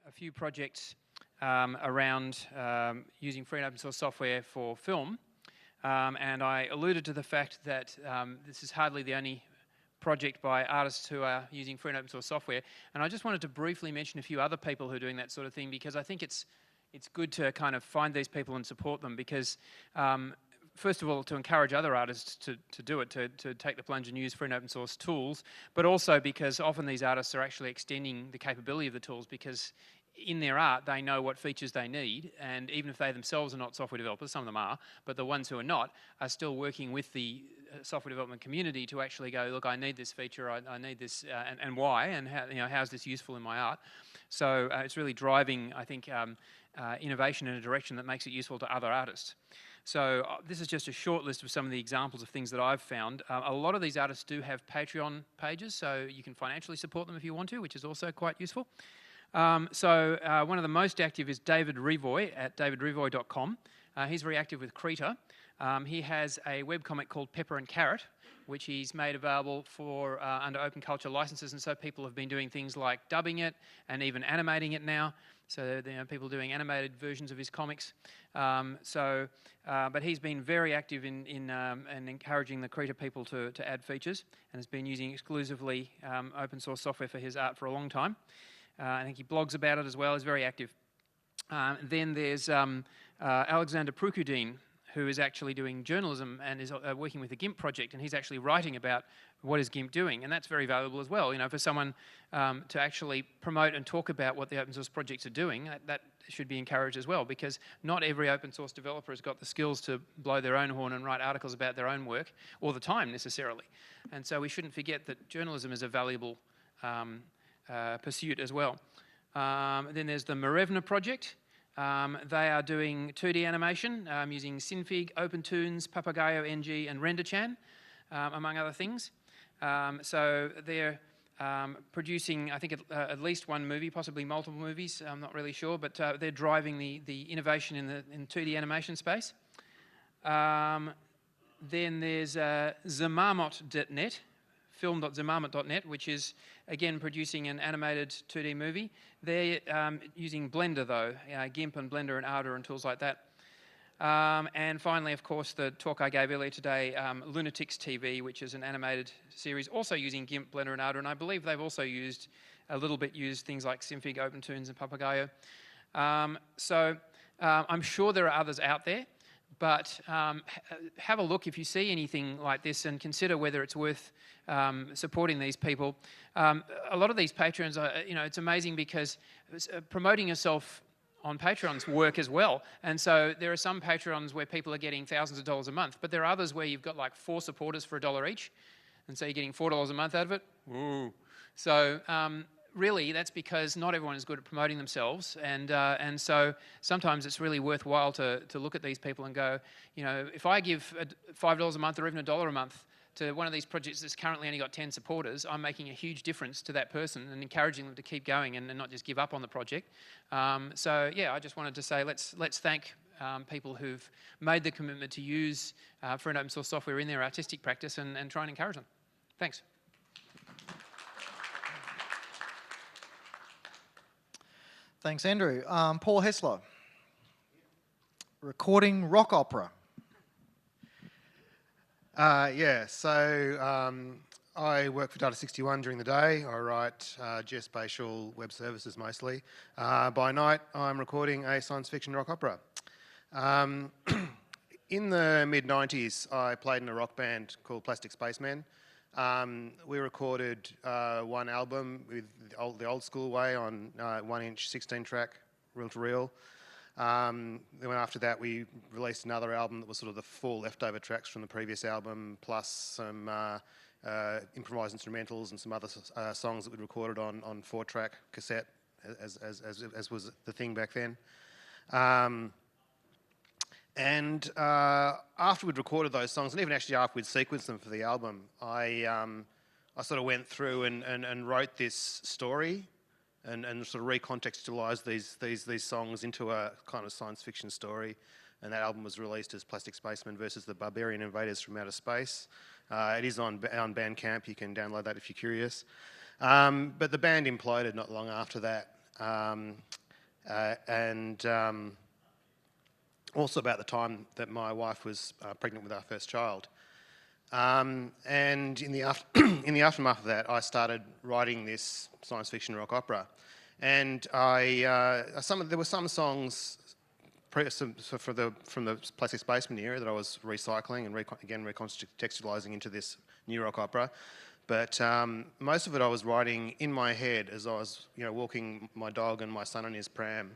a few projects around using free and open source software for film, and I alluded to the fact that this is hardly the only project by artists who are using free and open source software, and I just wanted to briefly mention a few other people who are doing that sort of thing, because I think it's good to kind of find these people and support them, because first of all, to encourage other artists to do it, to take the plunge and use free and open source tools, but also because often these artists are actually extending the capability of the tools, because in their art they know what features they need, and even if they themselves are not software developers, some of them are, but the ones who are not are still working with the software development community to actually go, look, I need this feature, I need this, and why, and how, how's this useful in my art? So it's really driving, I think, innovation in a direction that makes it useful to other artists. So this is just a short list of some of the examples of things that I've found. A lot of these artists do have Patreon pages, so you can financially support them if you want to, which is also quite useful. One of the most active is David Revoy at davidrevoy.com. He's very active with Krita. He has a webcomic called Pepper and Carrot, which he's made available for under open culture licenses, and so people have been doing things like dubbing it and even animating it now. So people doing animated versions of his comics. But he's been very active in encouraging the Krita people to add features, and has been using exclusively open source software for his art for a long time. I think he blogs about it as well. He's very active. Then there's Alexander Prukudin, who is actually doing journalism and is working with the GIMP project, and he's actually writing about what is GIMP doing, and that's very valuable as well. For someone to actually promote and talk about what the open source projects are doing, that should be encouraged as well, because not every open source developer has got the skills to blow their own horn and write articles about their own work all the time necessarily. And so we shouldn't forget that journalism is a valuable pursuit as well. Then there's the Marevna project. They are doing 2D animation using Synfig, OpenToons, Papagayo NG, and RenderChan, among other things. So they're producing, I think, at least one movie, possibly multiple movies. I'm not really sure, but they're driving the innovation in 2D animation space. Then there's Zamarmot.net, film.zamarmot.net, which is, again, producing an animated 2D movie. They're using Blender, though, GIMP and Blender and Ardour and tools like that. And finally, of course, the talk I gave earlier today, Lunatics TV, which is an animated series, also using GIMP, Blender and Ardour, and I believe they've also used things like Synfig, OpenToons and Papagayo. I'm sure there are others out there, but have a look if you see anything like this and consider whether it's worth supporting these people. A lot of these patrons are, it's amazing because promoting yourself on Patreon's work as well. And so there are some Patreons where people are getting thousands of dollars a month, but there are others where you've got like 4 supporters for $1 each, and so you're getting $4 a month out of it. Ooh. So really, that's because not everyone is good at promoting themselves, and so sometimes it's really worthwhile to look at these people and go, if I give $5 a month or even $1 a month to one of these projects that's currently only got 10 supporters, I'm making a huge difference to that person and encouraging them to keep going and not just give up on the project. So yeah, I just wanted to say let's thank people who've made the commitment to use free and open source software in their artistic practice and try and encourage them. Thanks. Thanks, Andrew. Paul Hessler, recording rock opera. I work for Data61 during the day. I write geospatial web services mostly. By night, I'm recording a science fiction rock opera. In the mid-90s, I played in a rock band called Plastic Spacemen. We recorded one album with the old school way on 1-inch 16-track reel-to-reel. Then after that, we released another album that was sort of the 4 leftover tracks from the previous album, plus some improvised instrumentals and some other songs that we recorded on 4-track cassette, as was the thing back then. After we'd recorded those songs, and even actually after we'd sequenced them for the album, I sort of went through and wrote this story and sort of recontextualised these songs into a kind of science fiction story. And that album was released as Plastic Spacemen versus the Barbarian Invaders from Outer Space. It is on Bandcamp. You can download that if you're curious. But the band imploded not long after that. and also about the time that my wife was pregnant with our first child. And in the, in the aftermath of that, I started writing this science fiction rock opera. And there were some songs from the Plastic Spaceman era that I was recycling and again recontextualising into this new rock opera. But most of it I was writing in my head as I was, walking my dog and my son in his pram,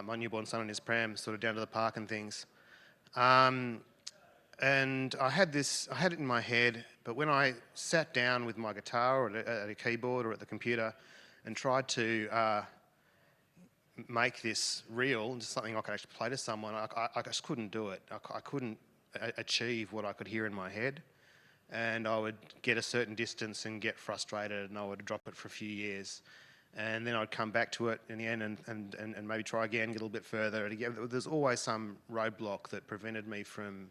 my newborn son in his pram, sort of down to the park and things. And I had it in my head, but when I sat down with my guitar or at a keyboard or at the computer and tried to make this real, just something I could actually play to someone, I just couldn't do it. I couldn't achieve what I could hear in my head. And I would get a certain distance and get frustrated, and I would drop it for a few years. And then I'd come back to it in the end and maybe try again, get a little bit further. And again, there's always some roadblock that prevented me from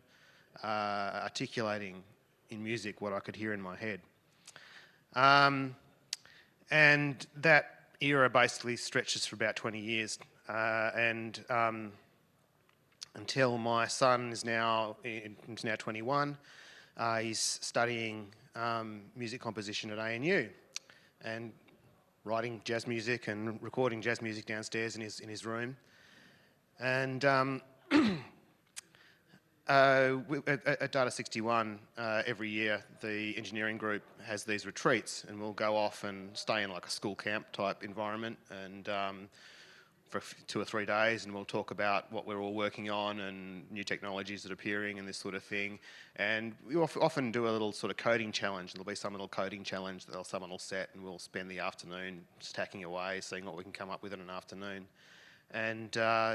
articulating in music what I could hear in my head. And that era basically stretches for about 20 years. Until my son is now 21, he's studying music composition at ANU and writing jazz music and recording jazz music downstairs in his room. And at Data 61, every year the engineering group has these retreats, and we'll go off and stay in like a school camp type environment and for 2 or 3 days, and we'll talk about what we're all working on and new technologies that are appearing and this sort of thing. And we often do a little sort of coding challenge. There'll be some little coding challenge that someone will set, and we'll spend the afternoon stacking away, seeing what we can come up with in an afternoon. And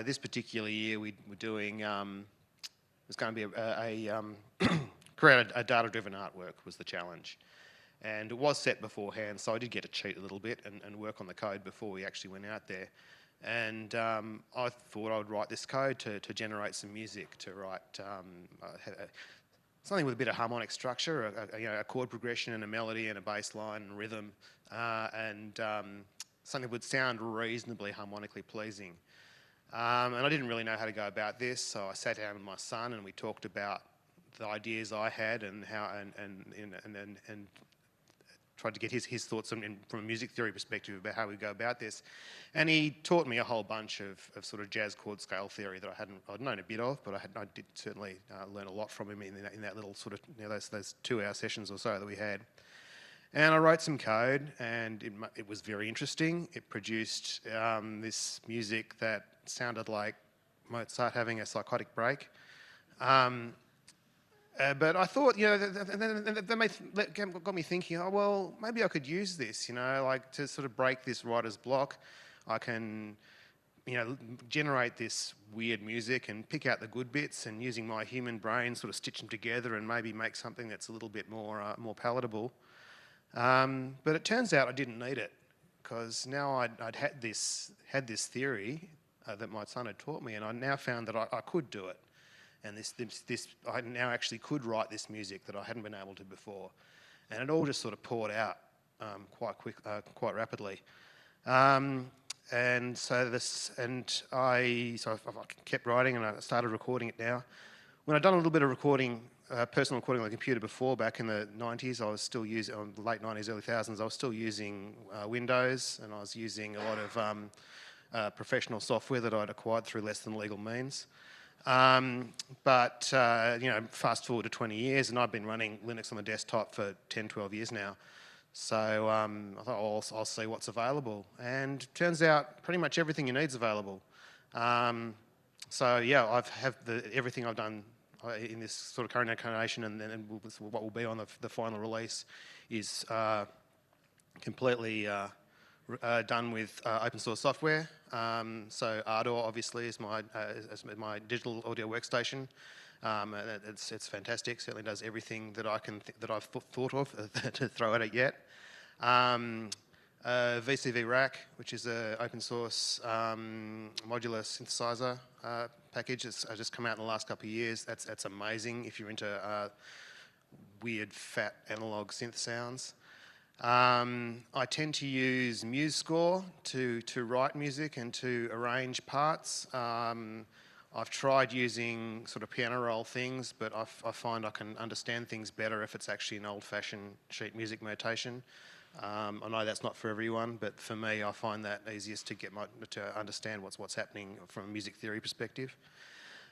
this particular year we were doing, there's going to be create a data-driven artwork was the challenge. And it was set beforehand, so I did get to cheat a little bit and work on the code before we actually went out there. And I thought I would write this code to generate some music, to write something with a bit of harmonic structure, a chord progression and a melody and a bass line and rhythm, and something that would sound reasonably harmonically pleasing. And I didn't really know how to go about this, so I sat down with my son and we talked about the ideas I had and how and tried to get his thoughts from a music theory perspective about how we go about this. And he taught me a whole bunch of sort of jazz chord scale theory that I'd known a bit of, but I did certainly learn a lot from him in that little sort of those 2-hour sessions or so that we had. And I wrote some code, and it was very interesting. It produced this music that sounded like Mozart having a psychotic break. But I thought, that got me thinking, oh, well, maybe I could use this, like to sort of break this writer's block. I can, generate this weird music and pick out the good bits, and using my human brain sort of stitch them together and maybe make something that's a little bit more palatable. But it turns out I didn't need it, because now I'd had this theory that my son had taught me, and I now found that I could do it. And I now actually could write this music that I hadn't been able to before. And it all just sort of poured out quite rapidly. And so I kept writing, and I started recording it now. When I'd done a little bit of recording, personal recording on the computer before, back in the 90s, I was still using, late 90s, early 2000s, I was still using Windows, and I was using a lot of professional software that I'd acquired through less than legal means. But fast forward to 20 years, and I've been running Linux on the desktop for 10, 12 years now. So I thought, oh, I'll see what's available. And turns out pretty much everything you need is available. So yeah, everything I've done in this sort of current incarnation and then what will be on the final release is completely done with open source software. So Ardor obviously is my digital audio workstation. It's fantastic. Certainly does everything that that I've thought of to throw at it yet. VCV Rack, which is an open source modular synthesizer package. It's just come out in the last couple of years. That's amazing if you're into weird fat analog synth sounds. I tend to use MuseScore to write music and to arrange parts. I've tried using sort of piano roll things, but I find I can understand things better if it's actually an old-fashioned sheet music notation. I know that's not for everyone, but for me, I find that easiest to understand what's happening from a music theory perspective,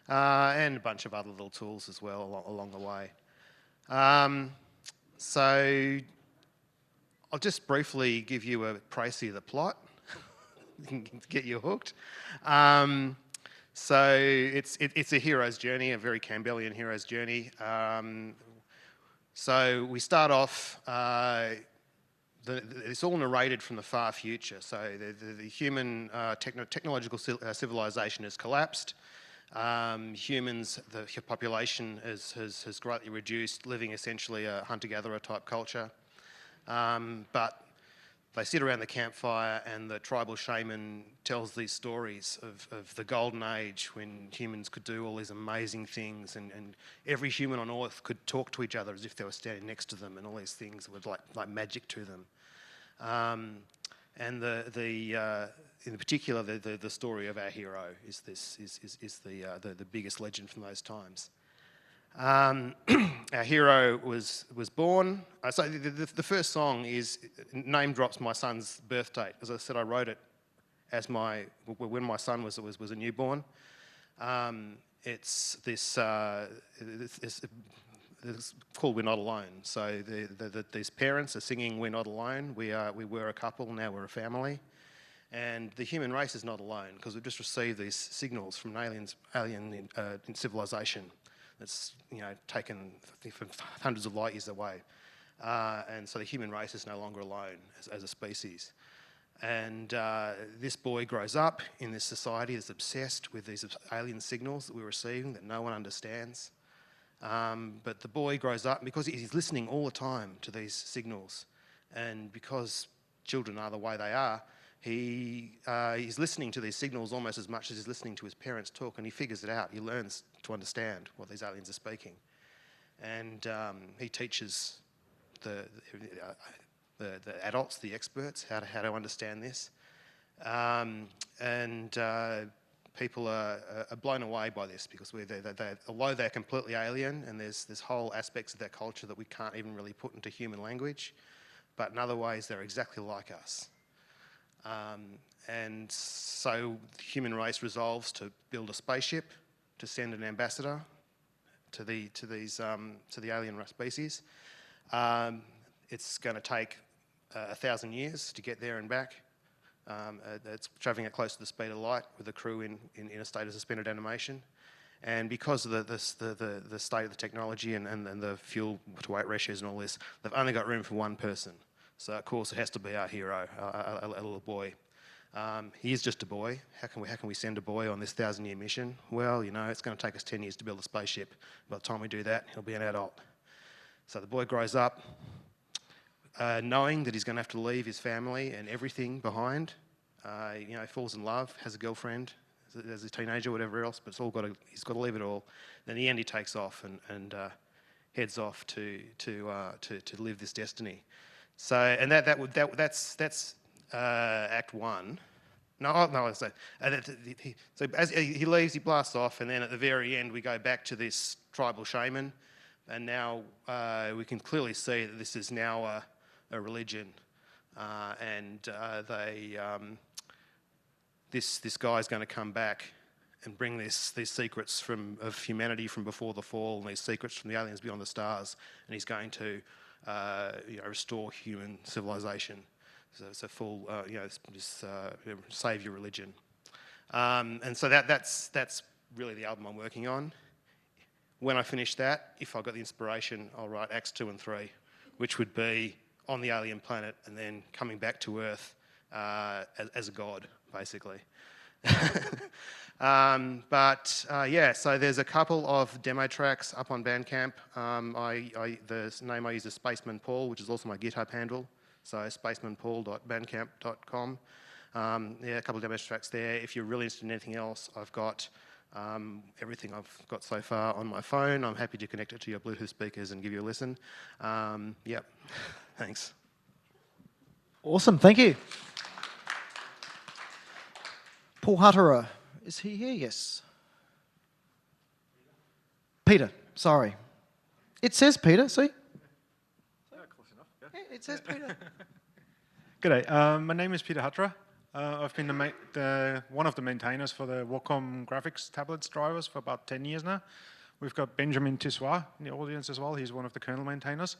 and a bunch of other little tools as well along the way. So I'll just briefly give you a précis of the plot to get you hooked. So it's a hero's journey, a very Campbellian hero's journey. So we start off, it's all narrated from the far future. So the human technological civilization has collapsed. Humans, the population has greatly reduced, living essentially a hunter-gatherer type culture. But they sit around the campfire and the tribal shaman tells these stories of the golden age when humans could do all these amazing things, and every human on Earth could talk to each other as if they were standing next to them, and all these things were like magic to them. And in particular, the story of our hero is the biggest legend from those times. Our hero was born. So the first song name drops my son's birth date. As I said, I wrote it as when my son was a newborn. It's called "We're Not Alone." So these parents are singing "We're not alone. We were a couple. Now we're a family." And the human race is not alone, because we've just received these signals from an alien civilization that's taken from hundreds of light years away, and so the human race is no longer alone as a species. And this boy grows up in this society that's obsessed with these alien signals that we're receiving that no one understands. But the boy grows up because he's listening all the time to these signals, and because children are the way they are, he's listening to these signals almost as much as he's listening to his parents talk, and he figures it out. He learns to understand what these aliens are speaking, and he teaches the adults, the experts, how to understand this, and people are blown away by this, because although they're completely alien, and there's whole aspects of their culture that we can't even really put into human language, but in other ways they're exactly like us. And so the human race resolves to build a spaceship to send an ambassador to the alien species. It's going to take 1,000 years to get there and back. It's travelling at close to the speed of light with the crew in a state of suspended animation. And because of the state of the technology and the fuel to weight ratios and all this, they've only got room for one person. So of course it has to be our hero, a little boy. He is just a boy. How can we send a boy on this 1,000-year mission? Well, it's going to take us 10 years to build a spaceship. By the time we do that, he'll be an adult. So the boy grows up knowing that he's going to have to leave his family and everything behind. He falls in love, has a girlfriend as a teenager, whatever else, but he's got to leave it all. Then in the end, he takes off and heads off to live this destiny. So, and that's Act 1. So as he leaves, he blasts off, and then at the very end, we go back to this tribal shaman, and now we can clearly see that this is now a religion, and this guy's going to come back and bring these secrets of humanity from before the fall, and these secrets from the aliens beyond the stars, and he's going to restore human civilization. So it's a full, saviour religion. And so that's really the album I'm working on. When I finish that, if I've got the inspiration, I'll write Acts 2 and 3, which would be on the alien planet and then coming back to Earth as a god, basically. So there's a couple of demo tracks up on Bandcamp. The name I use is Spaceman Paul, which is also my GitHub handle. So spacemanpaul.bandcamp.com. A couple of demo tracks there. If you're really interested in anything else, I've got everything I've got so far on my phone. I'm happy to connect it to your Bluetooth speakers and give you a listen. Thanks. Awesome, thank you. Paul Hatra, is he here? Yes. Peter, sorry. It says Peter, see? Close enough. Yeah, it says Peter. G'day, my name is Peter Hatra. I've been one of the maintainers for the Wacom graphics tablets drivers for about 10 years now. We've got Benjamin Tissoir in the audience as well. He's one of the kernel maintainers.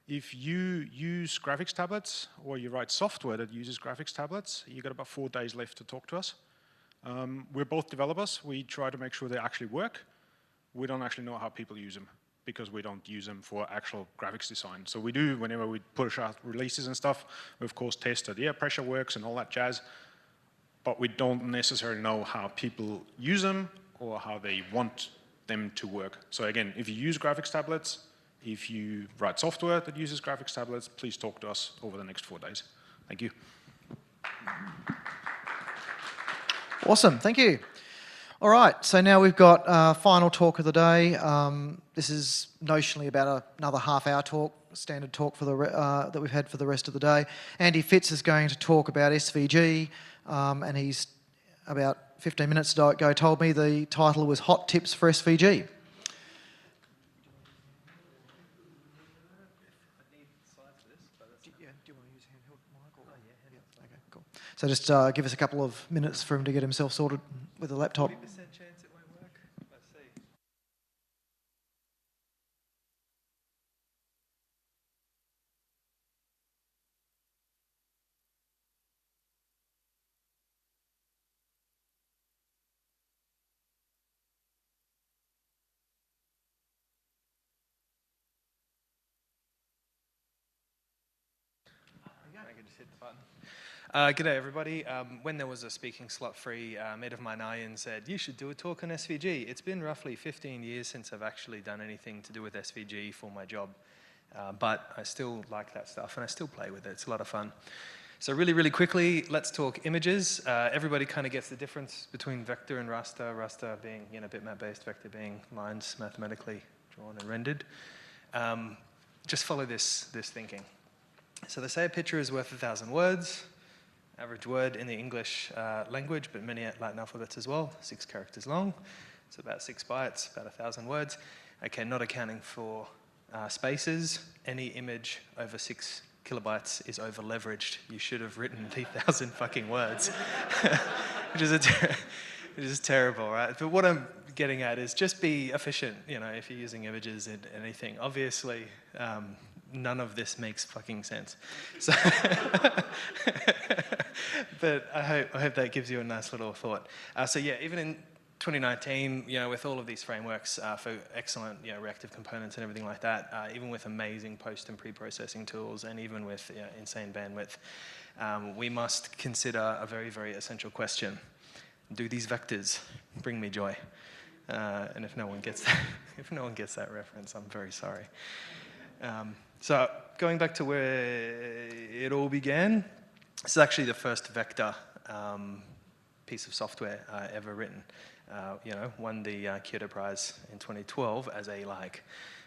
If you use graphics tablets or you write software that uses graphics tablets, you've got about 4 days left to talk to us. We're both developers. We try to make sure they actually work. We don't actually know how people use them because we don't use them for actual graphics design. So we do, whenever we push out releases and stuff, we of course test that, yeah, pressure works and all that jazz, but we don't necessarily know how people use them or how they want them to work. So again, if you use graphics tablets, if you write software that uses graphics tablets, please talk to us over the next 4 days. Thank you. Awesome, thank you. All right, so now we've got final talk of the day. This is notionally about another half-hour talk, standard talk for that we've had for the rest of the day. Andy Fitz is going to talk about SVG, and he's about 15 minutes ago told me the title was Hot Tips for SVG. So just give us a couple of minutes for him to get himself sorted with a laptop. 50% chance it won't work. Let's see. I can just hit the button. G'day everybody. When there was a speaking slot free, a mate of mine, Ian, said, you should do a talk on SVG. It's been roughly 15 years since I've actually done anything to do with SVG for my job. But I still like that stuff and I still play with it. It's a lot of fun. So really quickly, let's talk images. Everybody kind of gets the difference between vector and raster. Raster being bitmap-based, vector being lines mathematically drawn and rendered. Just follow this thinking. So they say a picture is worth 1,000 words. Average word in the English language, but many Latin alphabets as well, 6 characters long. So about 6 bytes, about 1,000 words. Okay, not accounting for spaces. Any image over 6 kilobytes is over leveraged. You should have written 3,000 fucking words, which is terrible, right? But what I'm getting at is just be efficient, you know, if you're using images in anything. Obviously, none of this makes fucking sense. So but I hope that gives you a nice little thought. So yeah, even in 2019, you know, with all of these frameworks for excellent, you know, reactive components and everything like that, even with amazing post and pre-processing tools, and even with insane bandwidth, we must consider a very essential question: do these vectors bring me joy? And if no one gets that reference, I'm very sorry. So going back to where it all began, this is actually the first vector piece of software ever written. You know, won the Kyoto Prize in 2012 as a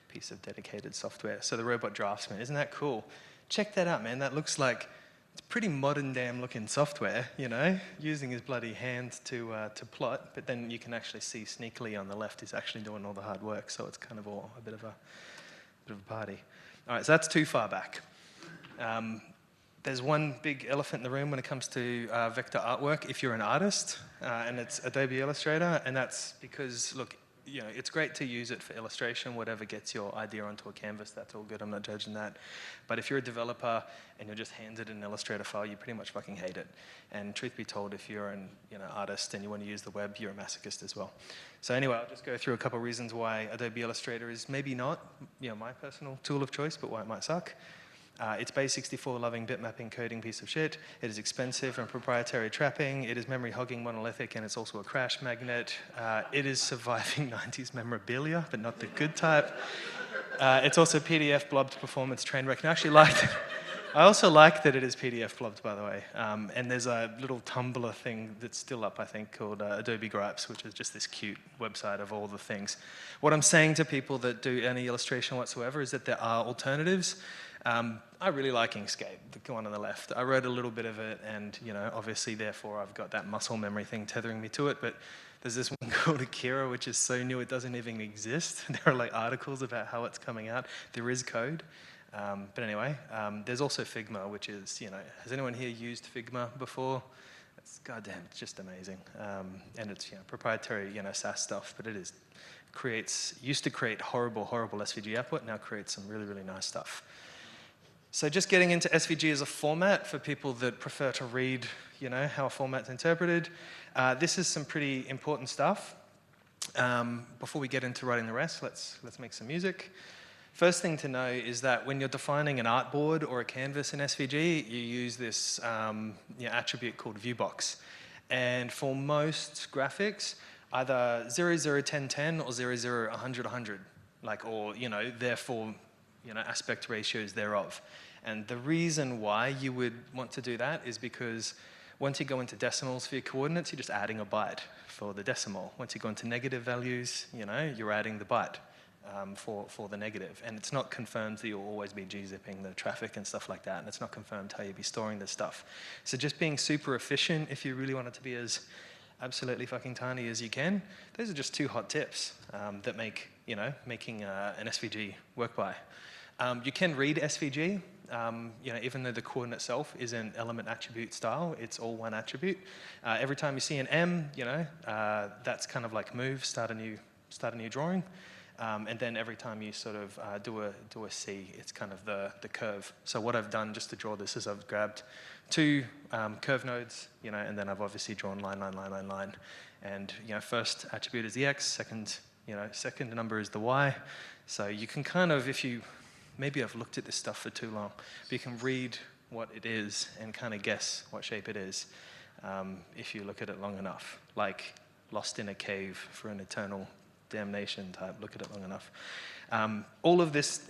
piece of dedicated software. So the Robot Draftsman, isn't that cool? Check that out, man. That looks like it's pretty modern damn looking software, you know, using his bloody hand to plot, but then you can actually see sneakily on the left he's actually doing all the hard work, so it's kind of all a bit of a party. All right, so that's too far back. There's one big elephant in the room when it comes to vector artwork if you're an artist, and it's Adobe Illustrator, and that's because, look, you know, it's great to use it for illustration, whatever gets your idea onto a canvas, that's all good, I'm not judging that. But if you're a developer and you're just handed an Illustrator file, you pretty much fucking hate it. And truth be told, if you're an artist and you want to use the web, you're a masochist as well. So anyway, I'll just go through a couple of reasons why Adobe Illustrator is maybe not, you know, my personal tool of choice, but why it might suck. It's base64 loving bitmap encoding piece of shit. It is expensive and proprietary trapping. It is memory hogging monolithic, and it's also a crash magnet. It is surviving 90s memorabilia, but not the good type. It's also PDF blobbed performance train wreck. And I I also like that it is PDF blobbed, by the way. And there's a little Tumblr thing that's still up, I think, called Adobe Gripes, which is just this cute website of all the things. What I'm saying to people that do any illustration whatsoever is that there are alternatives. I really like Inkscape, the one on the left. I wrote a little bit of it, and obviously, therefore, I've got that muscle memory thing tethering me to it. But there's this one called Akira, which is so new it doesn't even exist. There are like articles about how it's coming out. There is code. But anyway, there's also Figma, which is, has anyone here used Figma before? It's goddamn, it's just amazing. And it's proprietary, SaaS stuff, but it used to create horrible, horrible SVG output, now creates some really, really nice stuff. So just getting into SVG as a format for people that prefer to read, how a format's interpreted. This is some pretty important stuff. Before we get into writing the rest, let's make some music. First thing to know is that when you're defining an artboard or a canvas in SVG, you use this attribute called viewbox. And for most graphics, either 001010 or 00100100, or therefore aspect ratios thereof. And the reason why you would want to do that is because once you go into decimals for your coordinates, you're just adding a byte for the decimal. Once you go into negative values, you're adding the byte. For the negative, and it's not confirmed that you'll always be gzipping the traffic and stuff like that, and it's not confirmed how you'll be storing this stuff. So just being super efficient, if you really want it to be as absolutely fucking tiny as you can, those are just 2 hot tips that make making an SVG work by. You can read SVG, even though the coordinate itself is an element attribute style, it's all one attribute. Every time you see an M, that's kind of like move, start a new drawing. And then every time you sort of do a C, it's kind of the curve. So what I've done just to draw this is I've grabbed 2 curve nodes, and then I've obviously drawn line, line, line, line, line. And first attribute is the X, second number is the Y. So you can kind of, maybe I've looked at this stuff for too long, but you can read what it is and kind of guess what shape it is if you look at it long enough, like lost in a cave for an eternal damnation type, look at it long enough. All of this,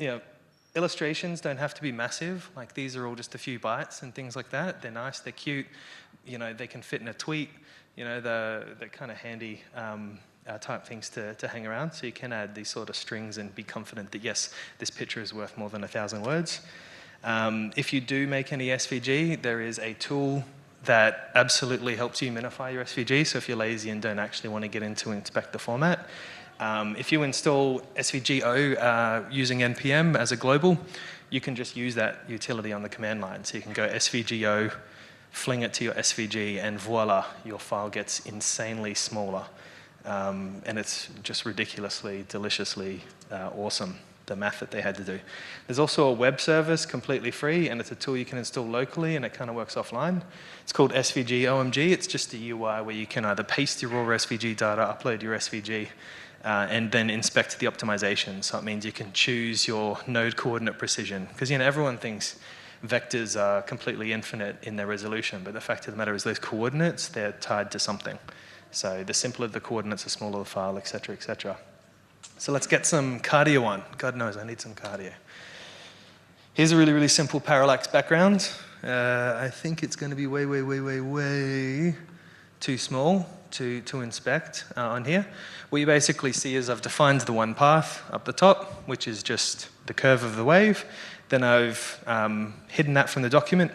illustrations don't have to be massive, like these are all just a few bytes and things like that. They're nice, they're cute, they can fit in a tweet, they're kind of handy type things to hang around, so you can add these sort of strings and be confident that yes, this picture is worth more than 1,000 words. If you do make any SVG, there is a tool that absolutely helps you minify your SVG, so if you're lazy and don't actually want to get into inspect the format, if you install SVGO using NPM as a global, you can just use that utility on the command line. So you can go SVGO, fling it to your SVG, and voila, your file gets insanely smaller. And it's just ridiculously, deliciously awesome, the math that they had to do. There's also a web service, completely free, and it's a tool you can install locally, and it kind of works offline. It's called SVG OMG. It's just a UI where you can either paste your raw SVG data, upload your SVG, and then inspect the optimization. So it means you can choose your node coordinate precision. Because everyone thinks vectors are completely infinite in their resolution, but the fact of the matter is those coordinates, they're tied to something. So the simpler the coordinates, the smaller the file, etc., etc. So let's get some cardio on. God knows I need some cardio. Here's a really, really simple parallax background. I think it's going to be way, way, way, way, way too small to inspect on here. What you basically see is I've defined the one path up the top, which is just the curve of the wave. Then I've hidden that from the document,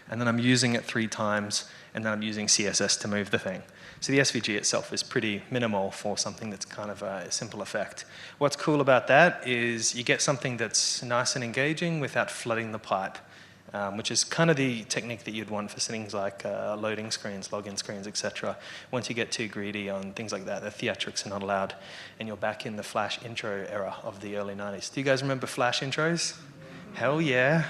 and then I'm using it 3 times, and then I'm using CSS to move the thing. So the SVG itself is pretty minimal for something that's kind of a simple effect. What's cool about that is you get something that's nice and engaging without flooding the pipe, which is kind of the technique that you'd want for things like loading screens, login screens, etc. Once you get too greedy on things like that, the theatrics are not allowed, and you're back in the Flash intro era of the early 90s. Do you guys remember Flash intros? Hell yeah.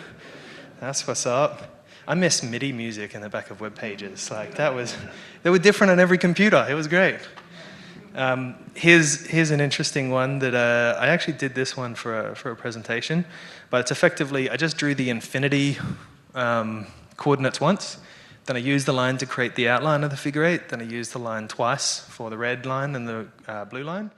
That's what's up. I miss MIDI music in the back of web pages. They were different on every computer. It was great. Here's an interesting one that I actually did this one for a presentation, but it's effectively, I just drew the infinity coordinates once, then I used the line to create the outline of the figure 8, then I used the line twice for the red line and the blue line,